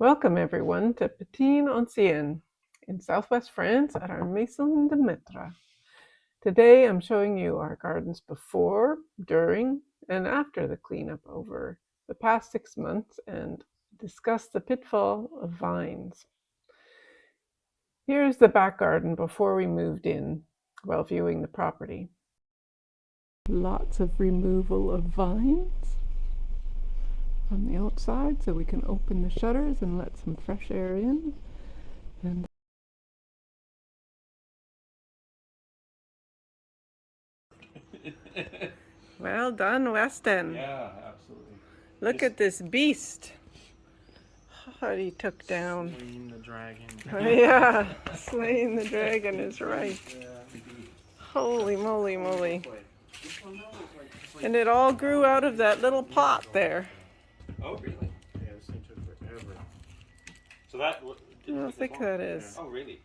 Welcome everyone to Pétine Ancienne in southwest France at our Maison de Maitre. Today I'm showing you our gardens before, during, and after the cleanup over the past 6 months and discuss the pitfall of vines. Here's the back garden before we moved in while viewing the property. Lots of removal of vines on the outside so we can open the shutters and let some fresh air in. And well done, Weston. Yeah, absolutely. Look at this beast. What he took down. Slaying the dragon. Yeah, slaying the dragon is right. Holy moly moly. And it all grew out of that little pot there. Oh, really? Yeah, this thing took forever. So that. How thick that is. Oh, really?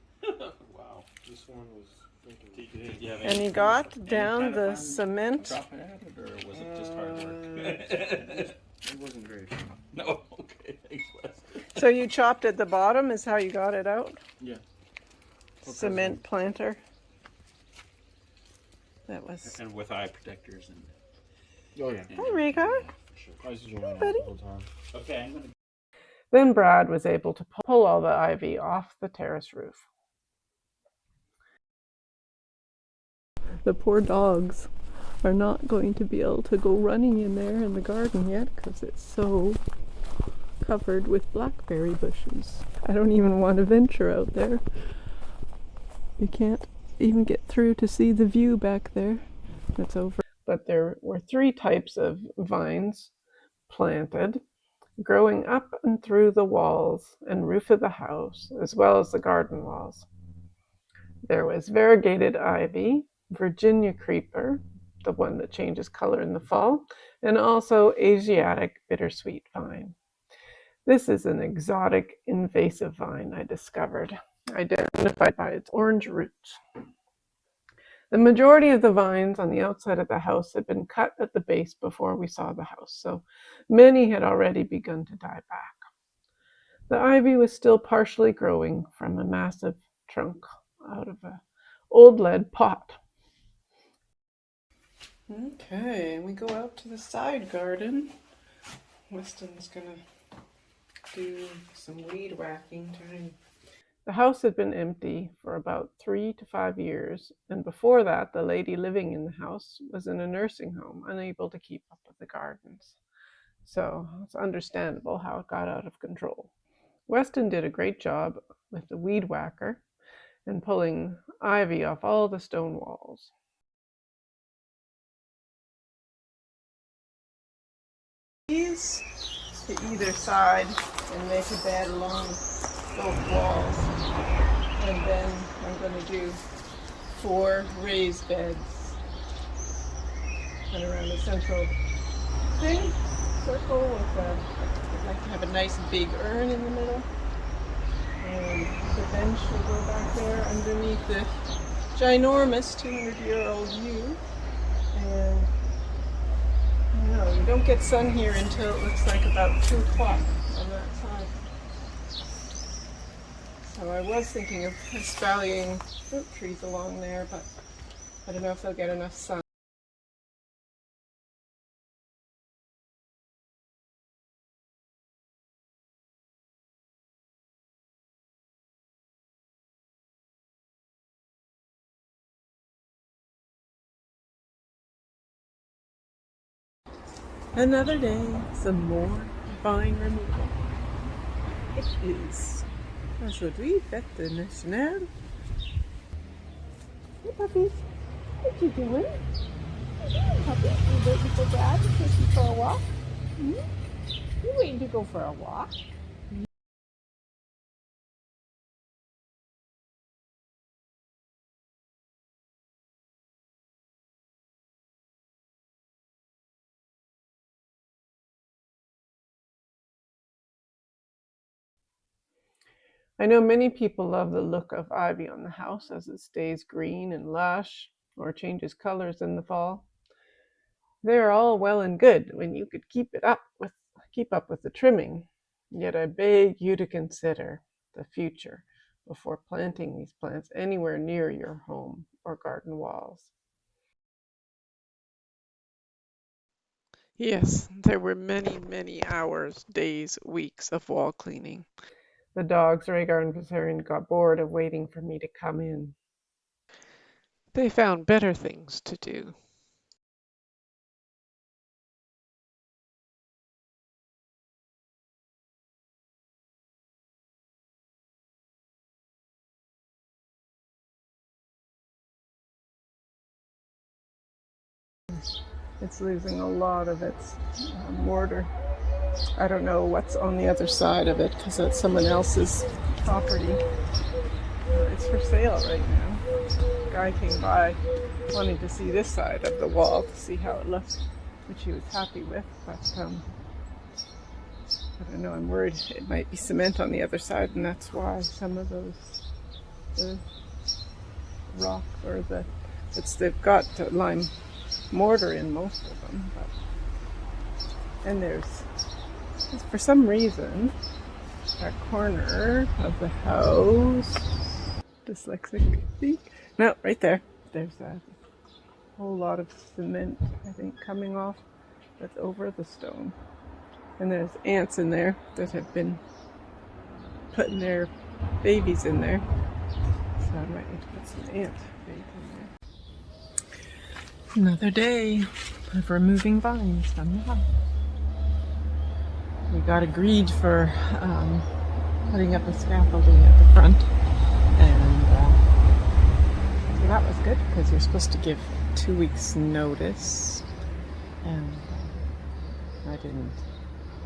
Wow. This one was thinking. Did you have And he got down the cement. Drop it at it, or was it just hard work? It wasn't very fun. No. Okay. Thanks, Wes. So you chopped at the bottom is how you got it out? Yeah. Cement planter. That was. And with eye protectors and. Oh yeah. Hi, Rika. I was using one buddy. the whole time. Okay, I'm gonna. Then Brad was able to pull all the ivy off the terrace roof. The poor dogs are not going to be able to go running in there in the garden yet because it's so covered with blackberry bushes. I don't even want to venture out there. You can't even get through to see the view back there. It's over. But there were 3 types of vines planted, growing up and through the walls and roof of the house, as well as the garden walls. There was variegated ivy, Virginia creeper, the one that changes color in the fall, and also Asiatic bittersweet vine. This is an exotic invasive vine I discovered, identified by its orange roots. The majority of the vines on the outside of the house had been cut at the base before we saw the house, so many had already begun to die back. The ivy was still partially growing from a massive trunk out of an old lead pot. Okay, and we go out to the side garden. Weston's gonna do some weed whacking time. The house had been empty for about 3 to 5 years, and before that, the lady living in the house was in a nursing home, unable to keep up with the gardens. So it's understandable how it got out of control. Weston did a great job with the weed whacker and pulling ivy off all the stone walls. These to either side and make a bed along both walls. And then I'm going to do 4 raised beds. And around the central thing, circle with I'd like to have a nice big urn in the middle. And the bench will go back there underneath the ginormous 200-year-old yew. And I don't know, you don't get sun here until it looks like about 2 o'clock on that side. So I was thinking of espaliering fruit trees along there, but I don't know if they'll get enough sun. Another day, some more vine removal. It is aujourd'hui fête nationale. Hey puppies, what you doing? What you doing, puppy? You waiting for Dad to take you for a walk? You waiting to go for a walk? I know many people love the look of ivy on the house as it stays green and lush or changes colors in the fall. They're all well and good when you could keep up with the trimming. Yet I beg you to consider the future before planting these plants anywhere near your home or garden walls. Yes, there were many, many hours, days, weeks of wall cleaning. The dogs, Rhaegar and Viserion, got bored of waiting for me to come in. They found better things to do. It's losing a lot of its mortar. I don't know what's on the other side of it because that's someone else's property. It's for sale right now. A guy came by wanting to see this side of the wall to see how it looked, which he was happy with, but I don't know, I'm worried it might be cement on the other side, and that's why some of the rock or they've got lime mortar in most of them, and there's for some reason that corner of the house, dyslexic, no, right there's a whole lot of cement, I think, coming off that's over the stone, and there's ants in there that have been putting their babies in there, so I might need to put some ant bait in there. Another day of removing vines from the house. We got agreed for putting up the scaffolding at the front, and so that was good because you're supposed to give 2 weeks notice, and I didn't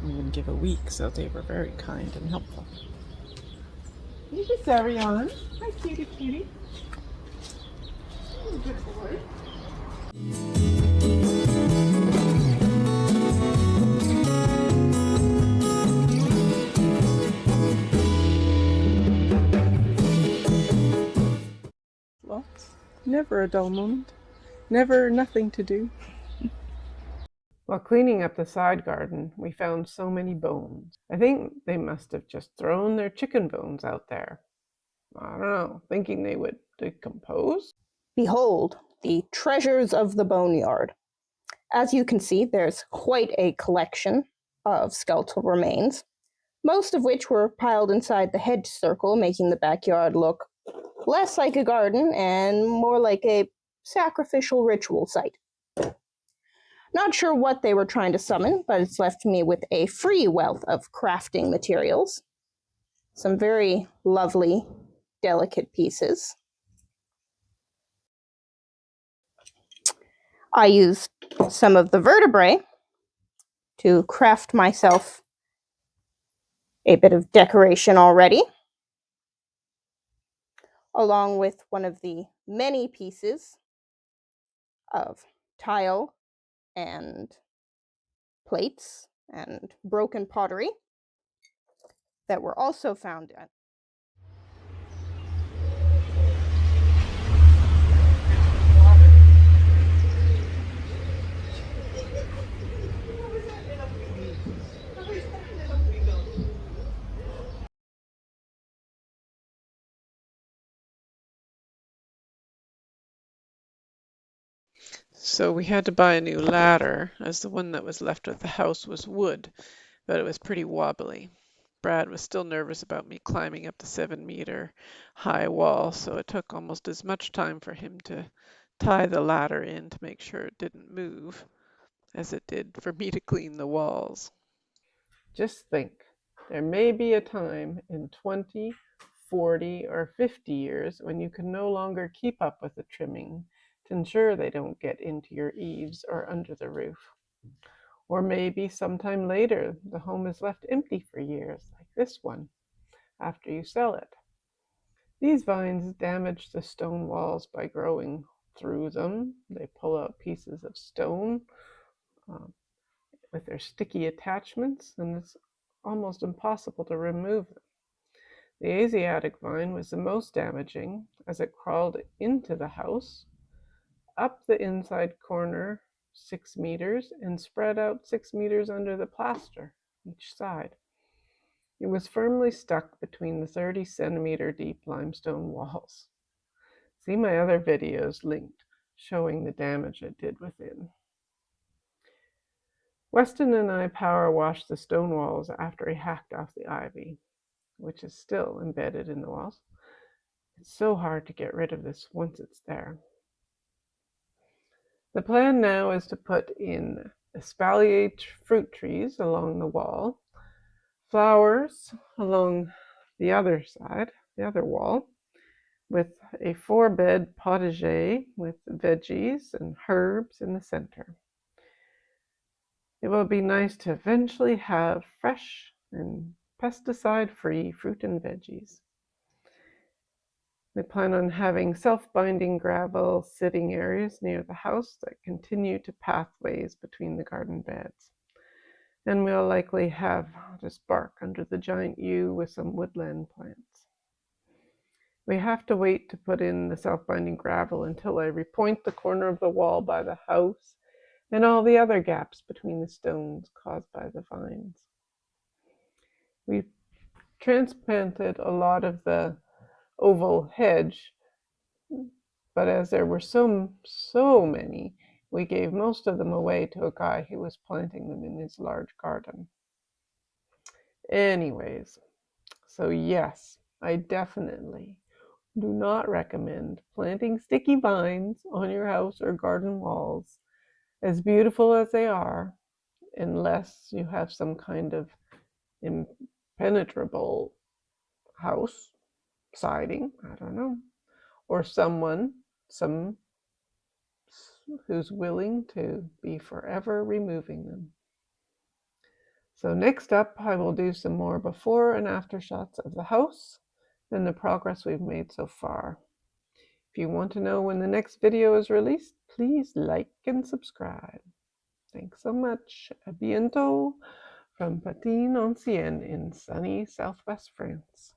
even give a week, so they were very kind and helpful. This is Ariane. Hi, cutie cutie. Oh, good boy. Well, never a dull moment. Never nothing to do. While cleaning up the side garden, we found so many bones. I think they must have just thrown their chicken bones out there. I don't know, thinking they would decompose? Behold, the treasures of the boneyard. As you can see, there's quite a collection of skeletal remains, most of which were piled inside the hedge circle, making the backyard look less like a garden and more like a sacrificial ritual site. Not sure what they were trying to summon, but it's left me with a free wealth of crafting materials. Some very lovely, delicate pieces. I used some of the vertebrae to craft myself a bit of decoration already, along with one of the many pieces of tile and plates and broken pottery that were also found at So we had to buy a new ladder, as the one that was left of the house was wood, but it was pretty wobbly. Brad was still nervous about me climbing up the 7-meter high wall, so it took almost as much time for him to tie the ladder in to make sure it didn't move as it did for me to clean the walls. Just think, there may be a time in 20, 40, or 50 years when you can no longer keep up with the trimming to ensure they don't get into your eaves or under the roof. Or maybe sometime later the home is left empty for years, like this one, after you sell it. These vines damage the stone walls by growing through them. They pull out pieces of stone with their sticky attachments, and it's almost impossible to remove them. The Asiatic vine was the most damaging, as it crawled into the house, up the inside corner 6 meters, and spread out 6 meters under the plaster each side. It was firmly stuck between the 30-centimeter deep limestone walls. See my other videos linked showing the damage it did within. Weston and I power washed the stone walls after he hacked off the ivy, which is still embedded in the walls. It's so hard to get rid of this once it's there. The plan now is to put in espalier fruit trees along the wall, flowers along the other side, the other wall, with a 4-bed potager with veggies and herbs in the center. It will be nice to eventually have fresh and pesticide-free fruit and veggies. We plan on having self-binding gravel sitting areas near the house that continue to pathways between the garden beds. And we'll likely have just bark under the giant yew with some woodland plants. We have to wait to put in the self-binding gravel until I repoint the corner of the wall by the house and all the other gaps between the stones caused by the vines. We transplanted a lot of the oval hedge, but as there were so many, we gave most of them away to a guy who was planting them in his large garden. Anyways, so yes, I definitely do not recommend planting sticky vines on your house or garden walls, as beautiful as they are, unless you have some kind of impenetrable house siding, I don't know, or some who's willing to be forever removing them. So next up, I will do some more before and after shots of the house and the progress we've made so far. If you want to know when the next video is released, please like and subscribe. Thanks so much. À bientôt from Patine Ancienne in sunny southwest France.